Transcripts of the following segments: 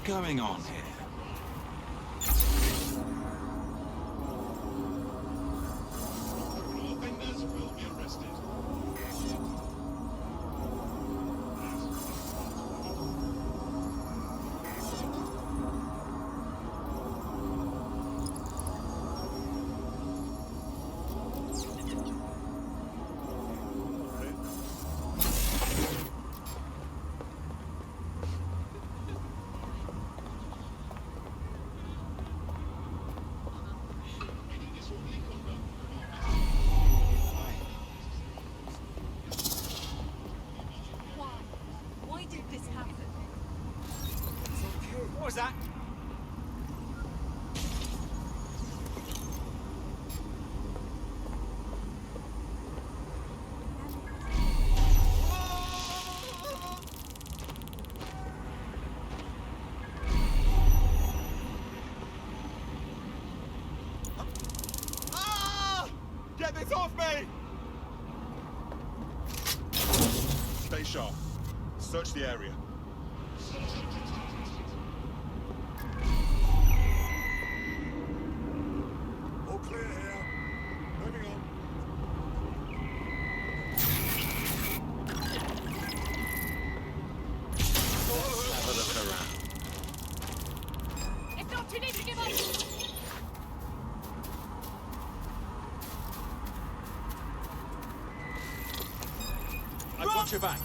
going on here? Offenders will be arrested. Why did this happen? What was that? Get this off me! Stay sharp. Search the area. All clear here. Moving on. Have a look around. If not, you need to give up! I've got your back.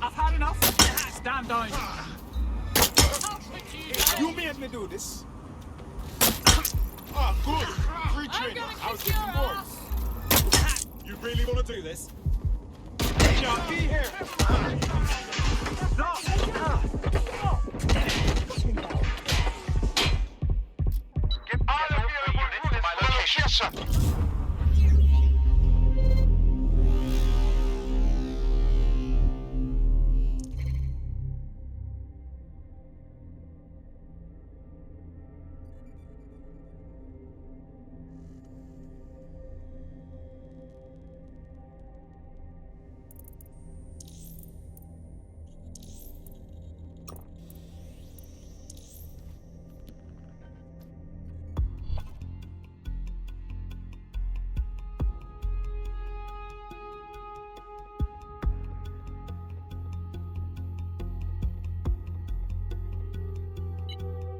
I've had enough. Stand down. You made me do this. Ah, good. Free I'm training. gonna How's kick it your going? ass! You really want to do this? Now, be here. Get all available units to my location.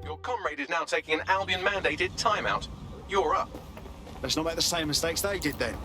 Your comrade is now taking an Albion-mandated timeout. You're up. Let's not make the same mistakes they did then.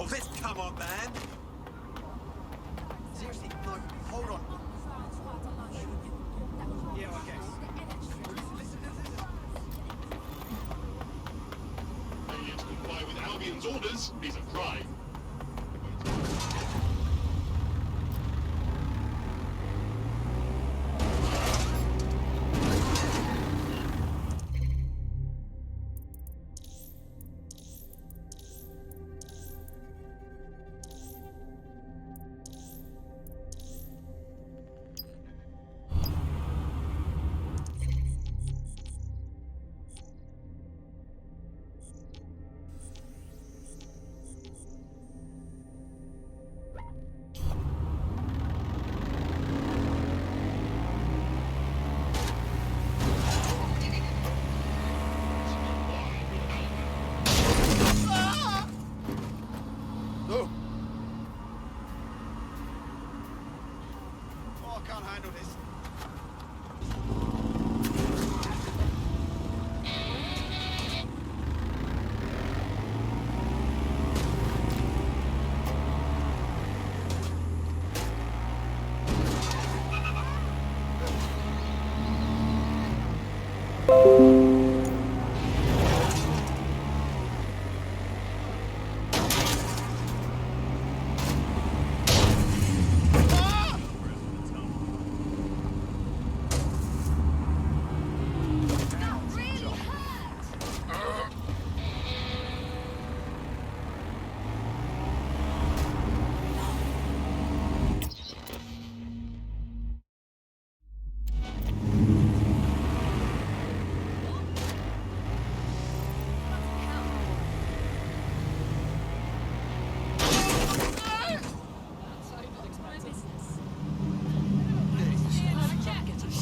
Oh, this, come on, man. Seriously, no, hold on. Yeah, I guess. Aliens comply with Albion civilian's orders is a crime. Oh. Oh, I can't handle this.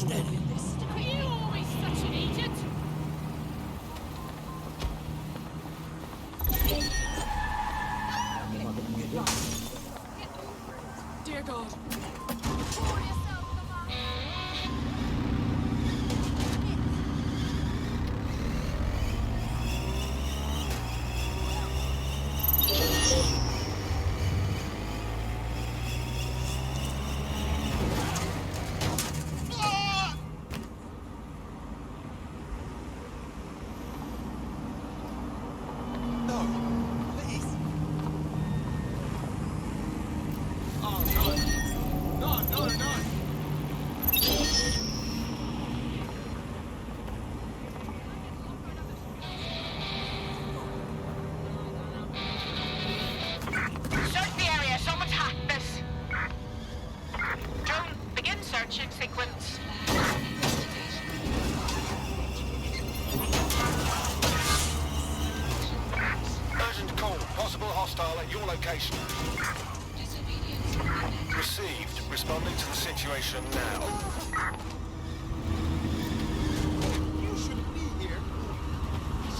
That really hurt. Are you always such an idiot? Dear God. Pour yourself the wine. No, please. Oh, no. No, no, no. Search the area. Someone's hacked this. Drone, begin searching sequence. Urgent call. Possible hostile at your location. Received. Responding to the situation now. You shouldn't be here.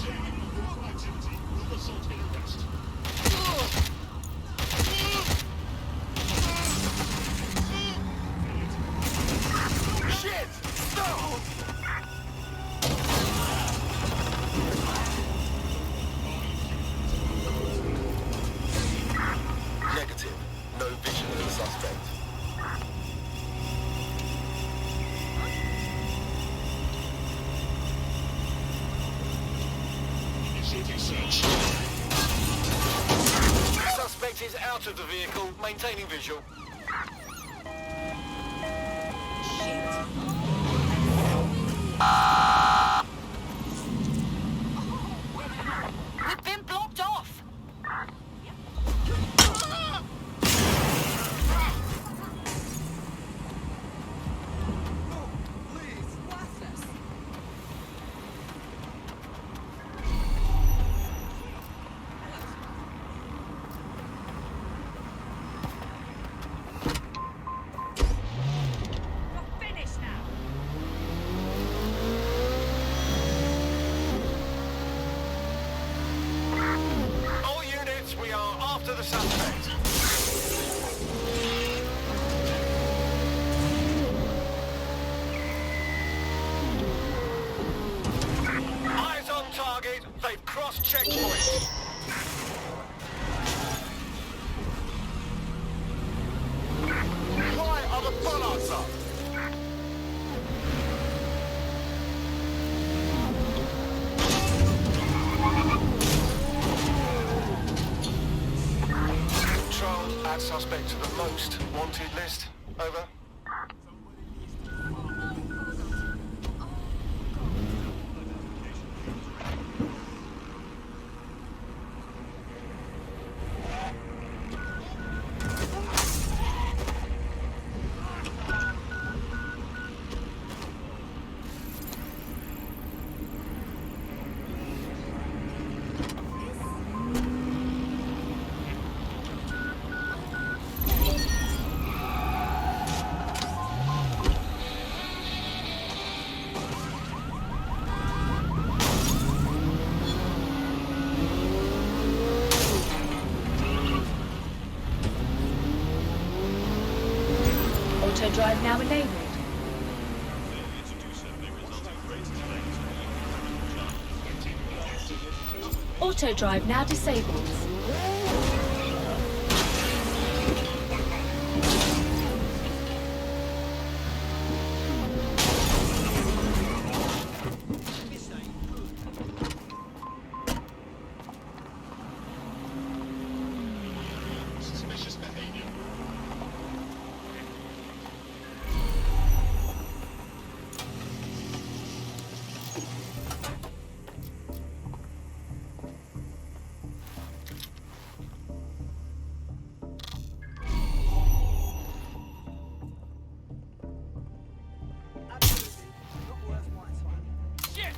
Illegal activity will result in arrest. Shit! Stop! Negative. No vision of the suspect. Initiating search. Suspect is out of the vehicle, maintaining visual. We've been blocked off. You're finished now. All units, we are after the suspect. Eyes on target. They've crossed checkpoint. Why are the bollards up? that suspect to the most wanted list. Over. Auto drive now enabled. Auto drive now disabled. Suspicious behavior. Shit!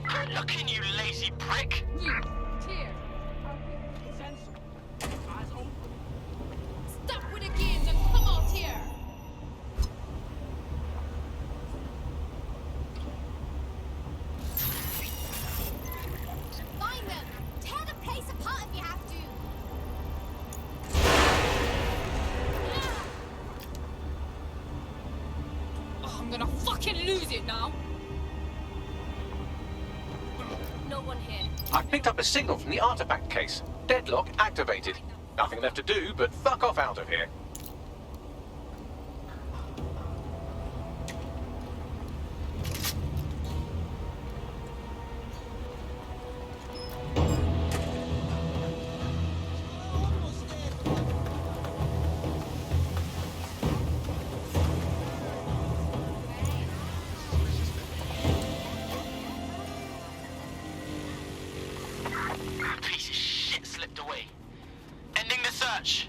Good looking, you lazy prick. You. Clear. Sensor. Eyes open. Stop with the games and come out here. Find them. Tear the place apart if you have to. Oh, I'm gonna fucking lose it now. No one here. I've picked up a signal from the artifact case. Deadlock activated. Nothing left to do but fuck off out of here. Piece of shit slipped away. Ending the search.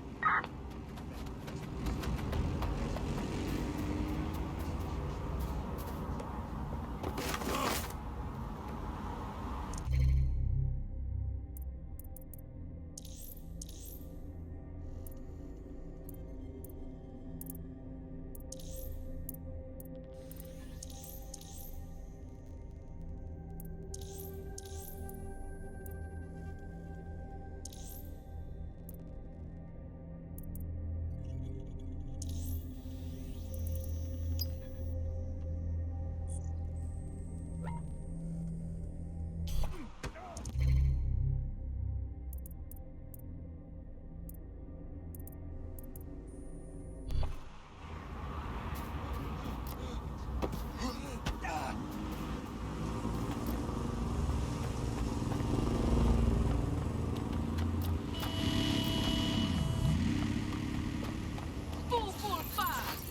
Full fast.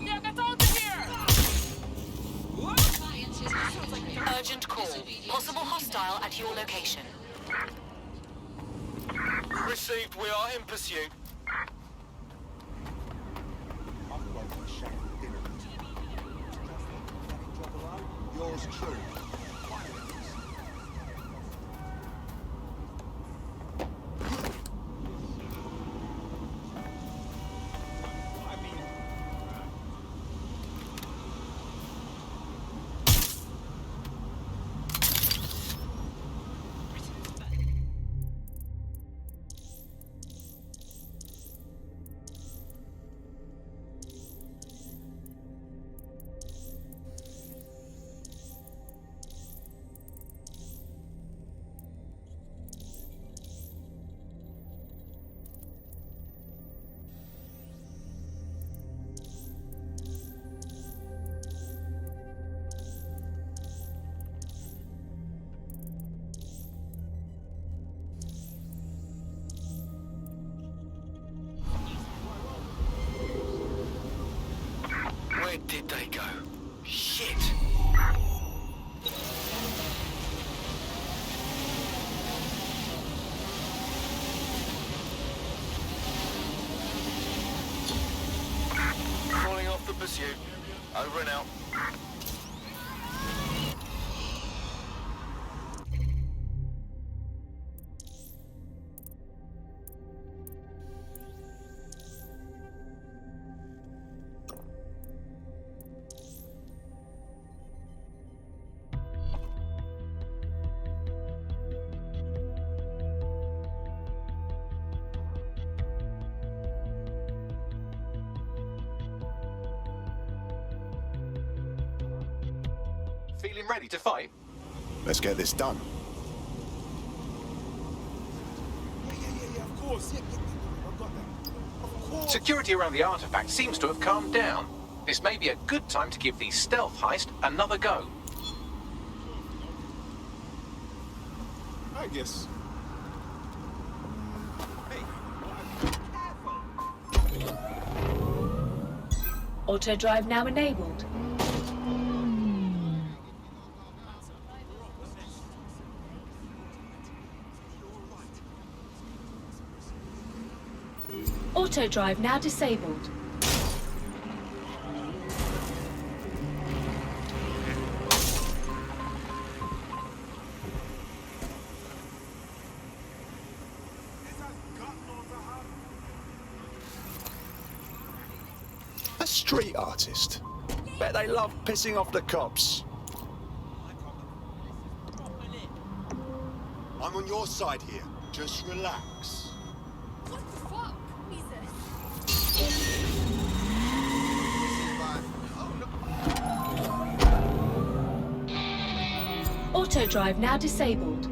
Yeah, get out of here. Urgent call. Possible hostile at your location. Received. We are in pursuit. I've got a shot at dinner. Yours truly. over and out. Feeling ready to fight? Let's get this done. Yeah, of course. Yeah, I've got that. Of course. Security around the artifact seems to have calmed down. This may be a good time to give the stealth heist another go. I guess. Auto drive now enabled. Auto drive now disabled. A street artist. Bet they love pissing off the cops. I'm on your side here. Just relax. What the fuck? Jesus. Auto drive now disabled.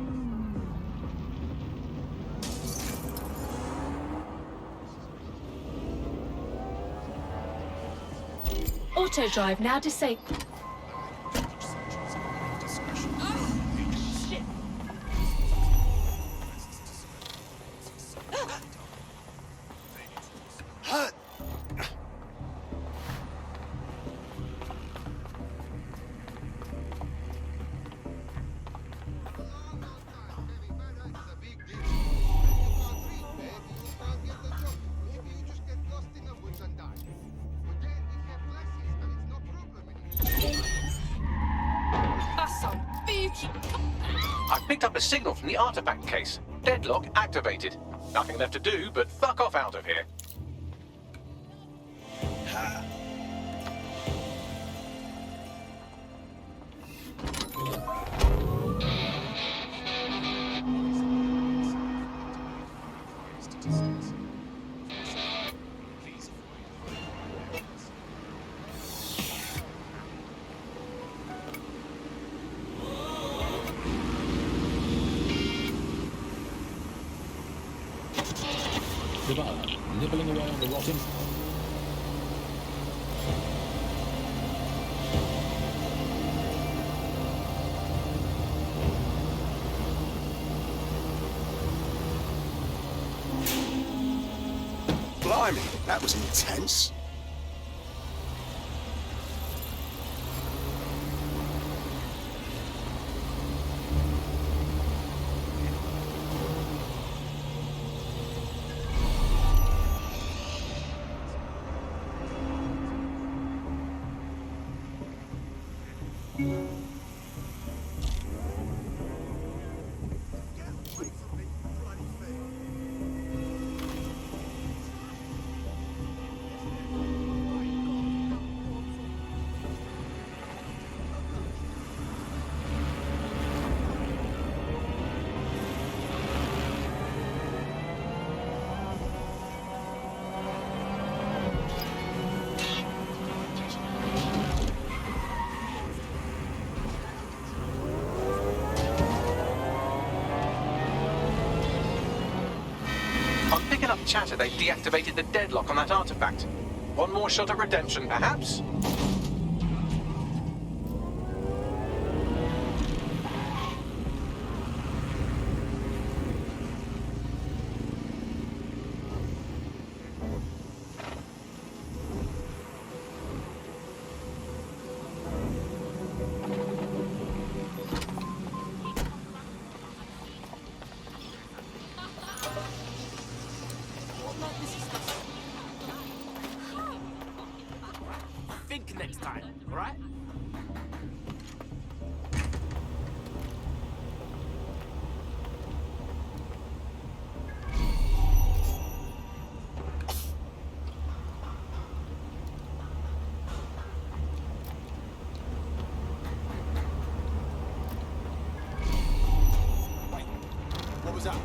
Auto drive now disabled. That's some beaky. I picked up a signal from the artifact case. Deadlock activated. Nothing left to do but fuck off out of here. Nibbling away on the rotten. Blimey, that was intense. Picking up chatter they deactivated the deadlock on that artifact. One more shot at redemption, perhaps? Think Watch out.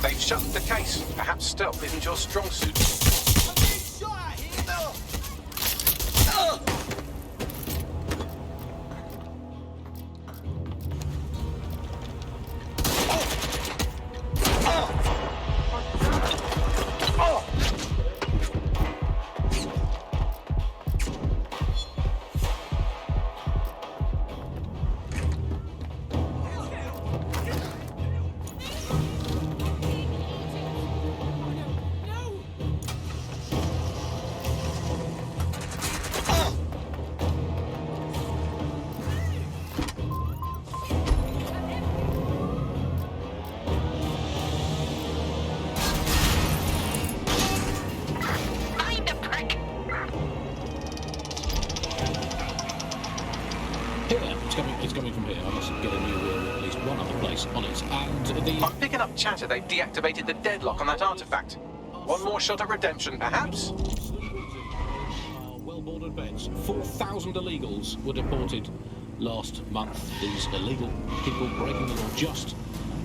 They've shut the case. Perhaps stealth isn't your strong suit. I'm getting shot here. Find the prick. Here, it's coming from here. I must get a new, at least one other place on it. And the... I'm picking up chatter they've deactivated the deadlock on that artifact. One more shot of redemption, perhaps? Well-bordered beds. 4,000 illegals were deported last month. These illegal people breaking the law just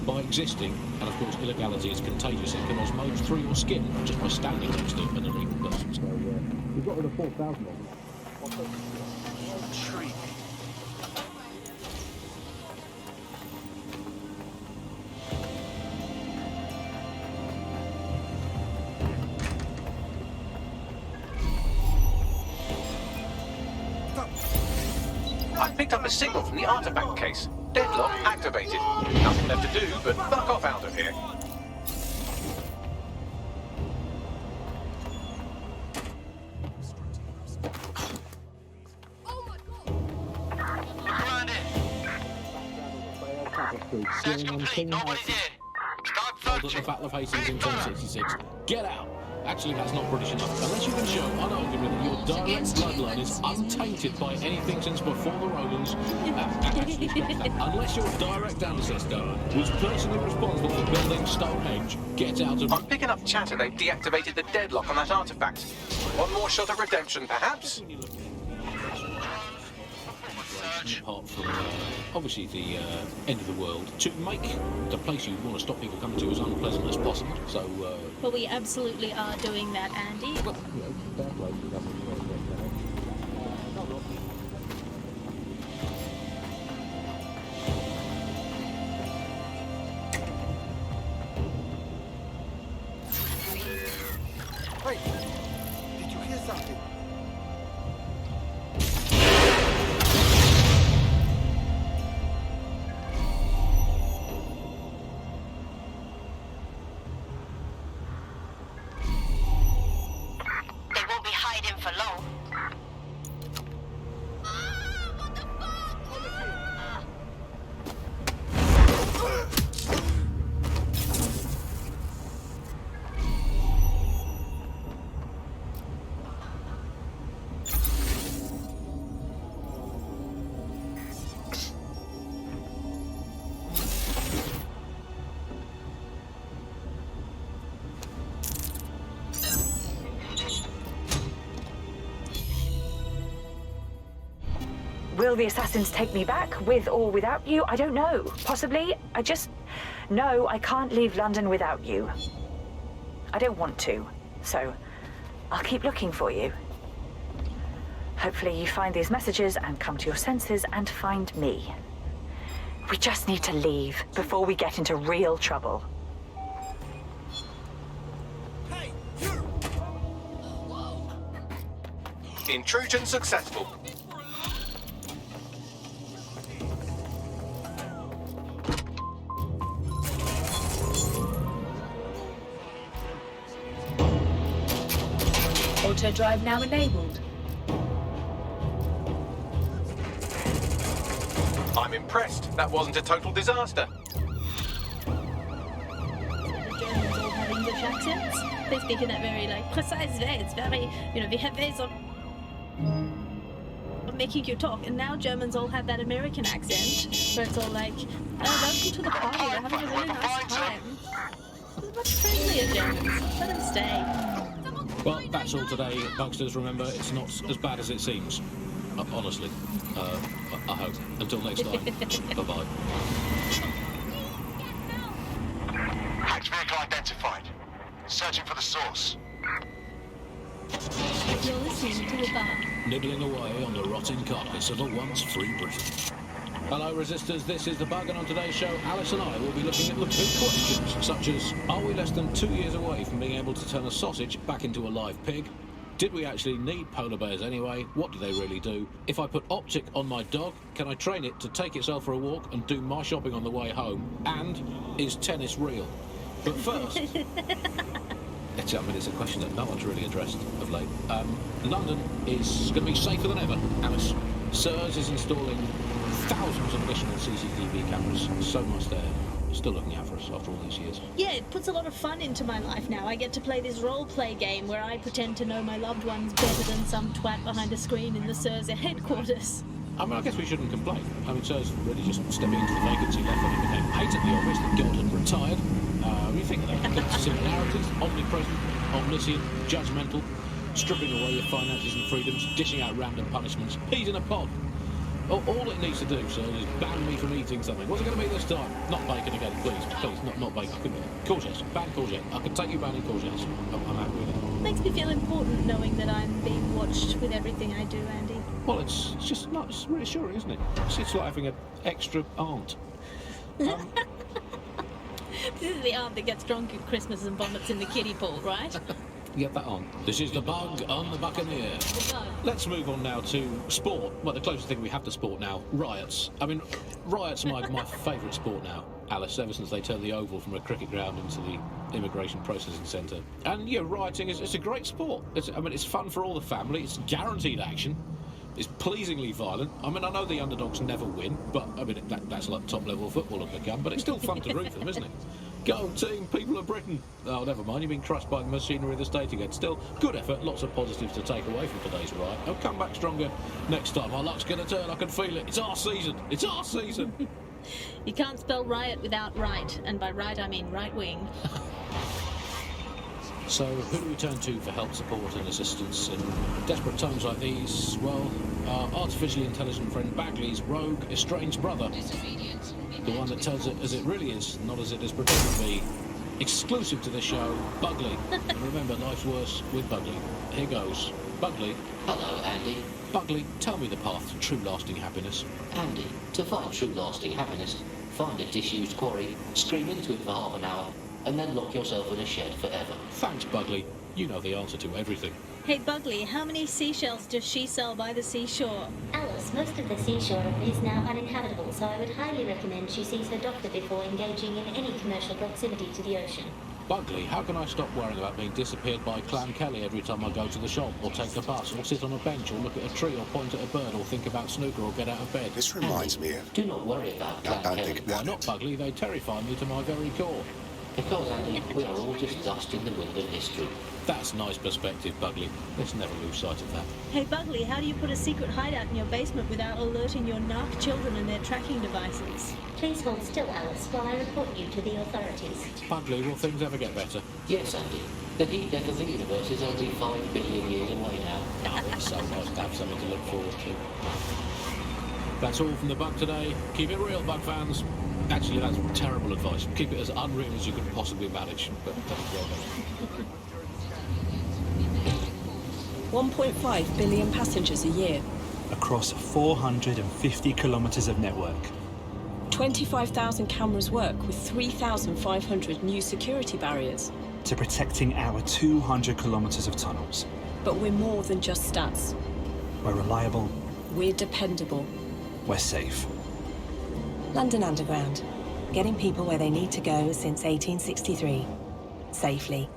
by existing. And of course, illegality is contagious. It can osmose through your skin just by standing next to an illegal person. So we've got rid of 4,000 of them. I picked up a signal from the artifact case. Deadlock activated. Nothing left to do but fuck off out of here. Around it. Search complete. Nobody's here. Start Hold at the searching. Battle of Hastings in 1066. Get out! Actually, that's not British enough. Unless you can show unarguably that your direct bloodline is untainted by anything since before the Romans. Actually, scratch that. Unless your direct ancestor was personally responsible for building Stonehenge, get out of... I'm picking up chatter they've deactivated the deadlock on that artifact. One more shot of redemption, perhaps? Apart from, obviously, the end of the world, to make the place you want to stop people coming to as unpleasant as possible. So, But we absolutely are doing that, Andy. well, you know, fair play to the government. Wait, did you hear something? They won't be hiding for long. Will the assassins take me back, with or without you? I don't know. Possibly. I just know I can't leave London without you. I don't want to, so I'll keep looking for you. Hopefully you find these messages and come to your senses and find me. We just need to leave before we get into real trouble. Hey, you! Intrusion successful. Auto drive now enabled. I'm impressed. That wasn't a total disaster. The Germans all have English accents. They speak in that very, like, precise way. It's very, you know, they have ways of making you talk. And now Germans all have that American accent, where it's all like, oh, welcome to the party, we're having a really nice time. much friendlier Germans. Let them stay. Well, that's all today, Bugsters. Remember, it's not as bad as it seems. Honestly. I hope. Until next time. Bye-bye. Hacked vehicle identified. Searching for the source. You're listening to the bar. Nibbling away on the rotting carcass of a once free Britain. Hello, Resistors. This is The Bug, and on today's show, Alice and I will be looking at the big questions, such as, are we less than 2 years away from being able to turn a sausage back into a live pig? Did we actually need polar bears anyway? What do they really do? If I put Optic on my dog, can I train it to take itself for a walk and do my shopping on the way home? And is tennis real? But first... it's a question that no one's really addressed of late. London is going to be safer than ever, Alice. SIRS is installing thousands of additional CCTV cameras. So much there. Still looking out for us after all these years. Yeah, it puts a lot of fun into my life now. I get to play this role-play game where I pretend to know my loved ones better than some twat behind a screen in the SIRS headquarters. I guess we shouldn't complain. SIRS really just stepping into the vacancy left when it became patently obvious that God had retired. You think of that. Similarities, omnipresent, omniscient, judgmental, stripping away your finances and freedoms, dishing out random punishments, peas in a pod. All it needs to do, sir, is ban me from eating something. What's it going to be this time? Not bacon again, please. Please, not bacon. Courgettes. Ban courgette. I can take you banning courgettes. I'm happy with it. Makes me feel important knowing that I'm being watched with everything I do, Andy. Well, it's just not it's reassuring, isn't it? It's like having an extra aunt. This is the aunt that gets drunk at Christmas and vomits in the kiddie pool, right? Get that on. This is The Bug on the Buccaneer. Let's move on now to sport. Well, the closest thing we have to sport now, riots. Riots are my favourite sport now, Alice, ever since they turned the Oval from a cricket ground into the immigration processing centre. And yeah, rioting it's a great sport. It's fun for all the family. It's guaranteed action. It's pleasingly violent. I know the underdogs never win, but that's like top level football have become, but it's still fun to root for them, isn't it? Go team, people of Britain. Oh, never mind, you've been crushed by the machinery of the state again. Still, good effort, lots of positives to take away from today's riot. I'll come back stronger next time. Our luck's going to turn, I can feel it. It's our season. It's our season. You can't spell riot without right, and by right I mean right wing. So, who do we turn to for help, support and assistance in desperate times like these? Well, our artificially intelligent friend Bagley's rogue, estranged brother. The one that tells it as it really is, not as it is pretended to be. Exclusive to the show, Bugley. And remember, life's worse with Bugley. Here goes. Bugley. Hello, Andy. Bugley, tell me the path to true lasting happiness. Andy, to find true lasting happiness, find a disused quarry, scream into it for half an hour, and then lock yourself in a shed forever. Thanks, Bugley. You know the answer to everything. Hey, Bugley, how many seashells does she sell by the seashore? Alice, most of the seashore is now uninhabitable, so I would highly recommend she sees her doctor before engaging in any commercial proximity to the ocean. Bugley, how can I stop worrying about being disappeared by Clan Kelly every time I go to the shop, or take the bus, or sit on a bench, or look at a tree, or point at a bird, or think about snooker, or get out of bed? This reminds me of... Do not worry about Clan Kelly. Why not, Bugley? They terrify me to my very core. Because, Andy, we are all just dust in the wind of history. That's nice perspective, Bugley. Let's never lose sight of that. Hey, Bugley, how do you put a secret hideout in your basement without alerting your narc children and their tracking devices? Please hold still, Alice, while I report you to the authorities. Bugley, will things ever get better? Yes, Andy. The heat death of the universe is only 5 billion years away now. Oh, it's so nice to have something to look forward to. That's all from The Bug today. Keep it real, Bug fans. Actually, that's terrible advice. Keep it as unreal as you can possibly manage. But that's well done. 1.5 billion passengers a year. Across 450 kilometres of network. 25,000 cameras work with 3,500 new security barriers. To protecting our 200 kilometres of tunnels. But we're more than just stats. We're reliable. We're dependable. We're safe. London Underground. Getting people where they need to go since 1863. Safely.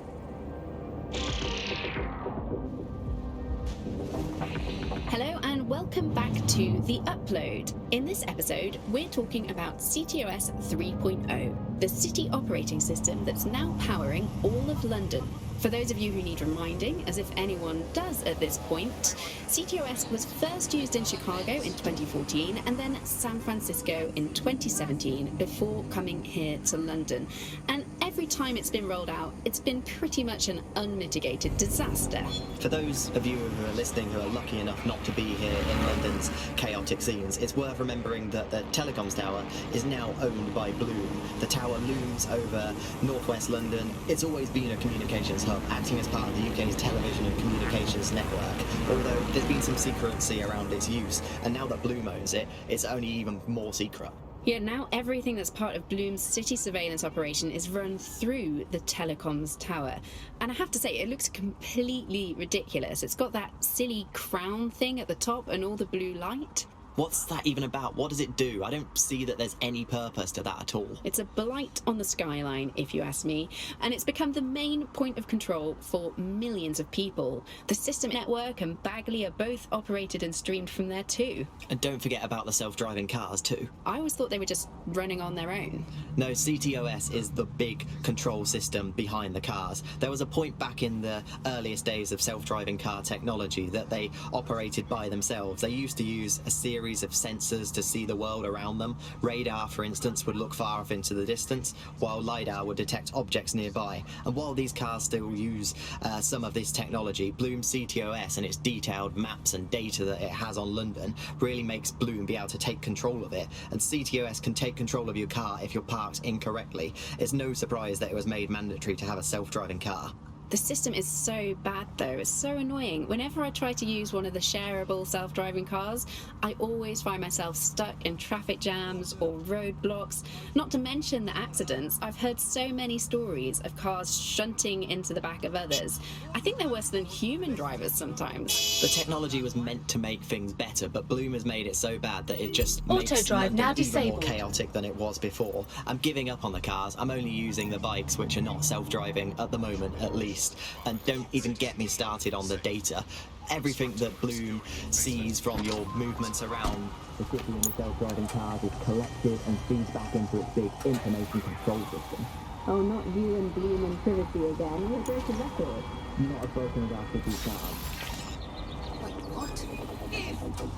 Hello and welcome back to The Upload. In this episode, we're talking about CTOS 3.0. the city operating system that's now powering all of London. For those of you who need reminding, as if anyone does at this point, CTOS was first used in Chicago in 2014 and then San Francisco in 2017 before coming here to London. And every time it's been rolled out, it's been pretty much an unmitigated disaster. For those of you who are listening who are lucky enough not to be here in London's chaotic scenes, it's worth remembering that the telecoms tower is now owned by Bloom. The tower looms over northwest London. It's always been a communications hub, acting as part of the UK's television and communications network, although there's been some secrecy around its use, and now that Bloom owns it, it's only even more secret. Yeah, now everything that's part of Bloom's city surveillance operation is run through the telecoms tower. And I have to say, it looks completely ridiculous. It's got that silly crown thing at the top and all the blue light. What's that even about? What does it do? I don't see that there's any purpose to that at all. It's a blight on the skyline, if you ask me, and it's become the main point of control for millions of people. The System Network and Bagley are both operated and streamed from there too. And don't forget about the self-driving cars too. I always thought they were just running on their own. No, CTOS is the big control system behind the cars. There was a point back in the earliest days of self-driving car technology that they operated by themselves. They used to use a series of sensors to see the world around them. Radar, for instance, would look far off into the distance, while LiDAR would detect objects nearby. And while these cars still use some of this technology, Bloom CTOS and its detailed maps and data that it has on London really makes Bloom be able to take control of it. And CTOS can take control of your car if you're parked incorrectly. It's no surprise that it was made mandatory to have a self-driving car. The system is so bad though, it's so annoying. Whenever I try to use one of the shareable self-driving cars, I always find myself stuck in traffic jams or roadblocks. Not to mention the accidents. I've heard so many stories of cars shunting into the back of others. I think they're worse than human drivers sometimes. The technology was meant to make things better, but Bloom has made it so bad that it just makes Auto-drive now London even more disabled. chaotic than it was before. I'm giving up on the cars. I'm only using the bikes, which are not self-driving at the moment, at least. And don't even get me started on the data. Everything that Bloom sees from your movements around the city in the self-driving cars is collected and feeds back into its big information control system. Oh, not you and Bloom and privacy again. You're a broken record. Not as broken as our city cars.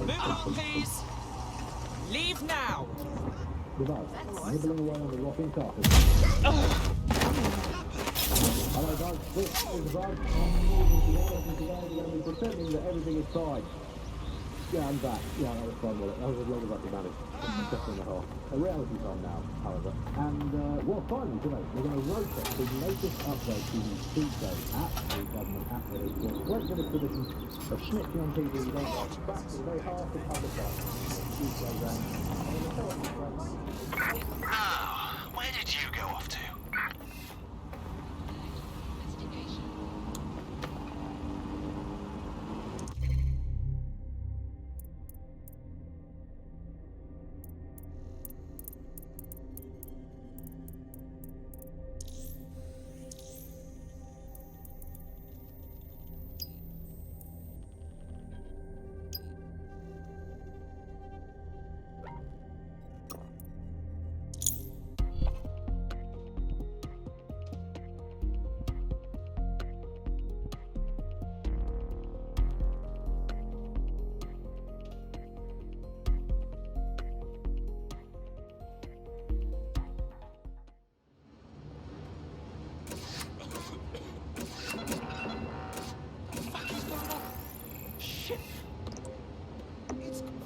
Move along, please. Leave now. Nibbling away on the rocking carpet. Hello guys, this is Bud. I'm pretending that everything is fine. Yeah, I'm back. Yeah, that was fun, wasn't it? That was as long as I could manage. Just in the hole. A reality time now, however. And, well, finally today, we're going to rotate the latest update to the CISO app, the government app that is great for the tradition of snitching on people who don't like back to the very heart of public life. Where did you go off to?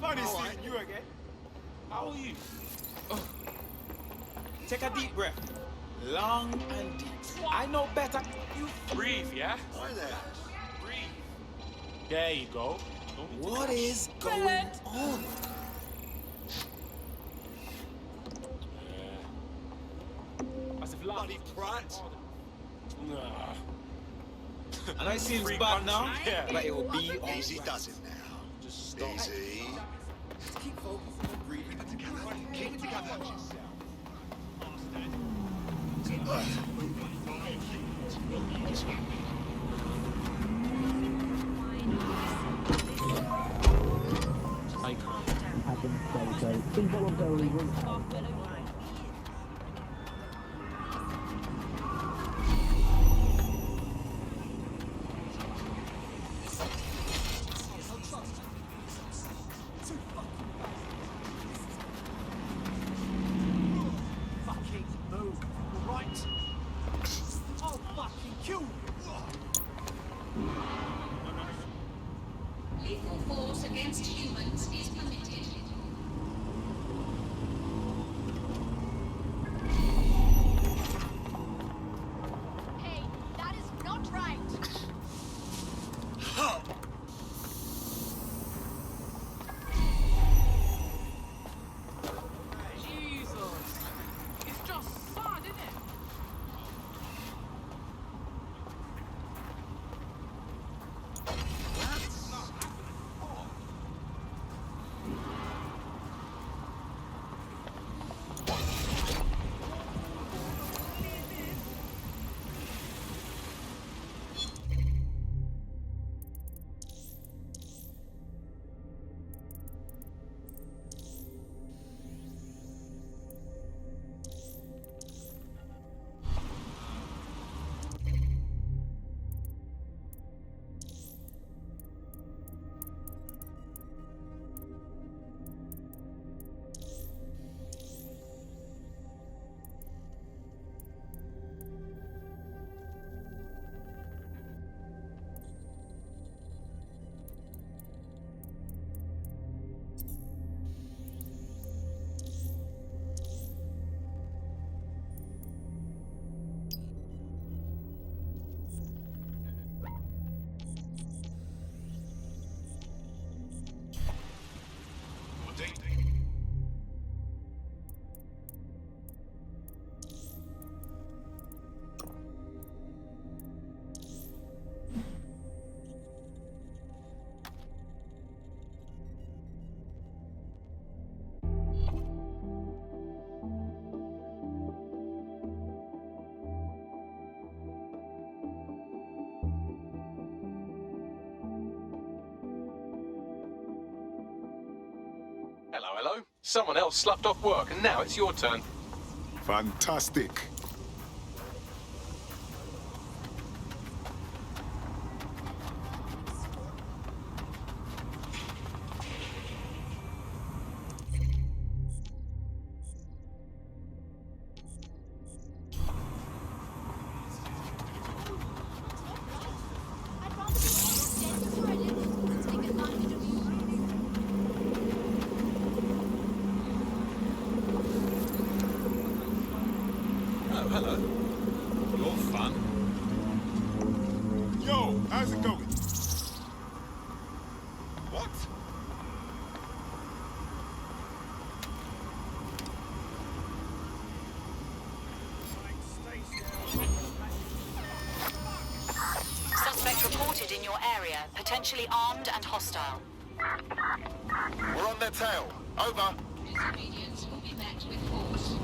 Funny seeing you again. How are you? Take a deep breath. Long and deep. I know better. You Breathe, yeah? Why there? Breathe. There you go. What is going on? As if Bloody prat. Nah. And I see it's Free bad country, now, yeah. but it will be all Easy right. does it now. Just stop. Easy. Just keep focusing and breathing it together. Keep it together. Someone else sloughed off work, and now it's your turn. Fantastic. Oh, hello. You're fun. Yo, how's it going? What? Suspect reported in your area, potentially armed and hostile. We're on their tail. Over. Disobedience will be met with force.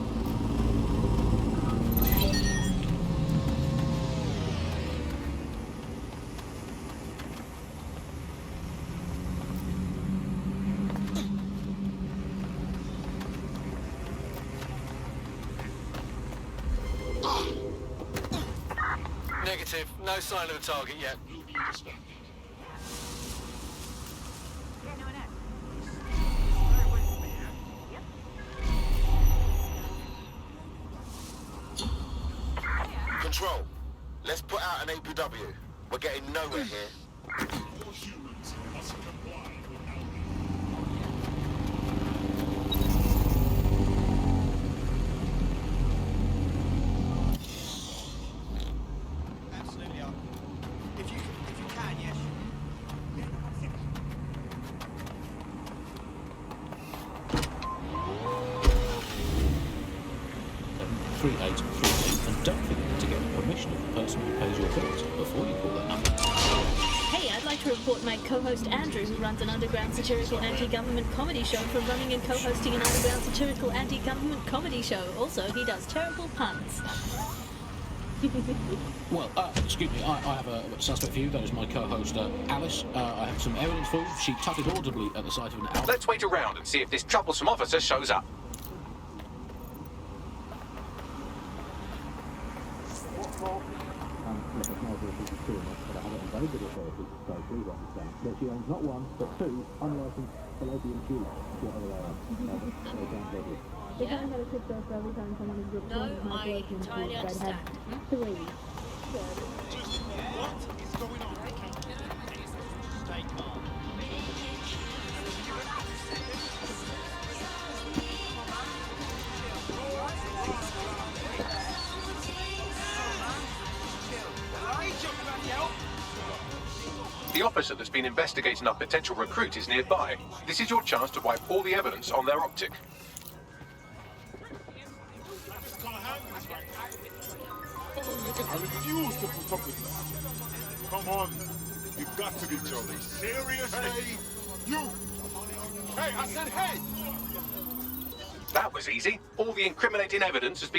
Negative. No sign of the target yet. Control. Let's put out an APW. We're getting nowhere here. Absolutely. If you can, yes. 3838, and don't forget to get the permission of the person who pays your bills before you call that number. Hey, I'd like to report my co-host Andrew, who runs an underground satirical anti-government comedy show, for running and co-hosting an underground satirical anti-government comedy show. Also, he does terrible puns. Well, excuse me, I have a suspect for you. That is my co-host, Alice. I have some evidence for you. She tutted audibly at the sight of an owl. Let's wait around and see if this troublesome officer shows up. That she owns not one, but two unlicensed fallopian tubes. If I had a crypto for every time someone is ripped No, I entirely understand. 3. What is going on? Stay calm. The officer that's been investigating our potential recruit is nearby. This is your chance to wipe all the evidence on their optic. I refuse to put up with this. Come on. You've got to be joking. Seriously? Hey, you! Hey, I said hey! That was easy. All the incriminating evidence has been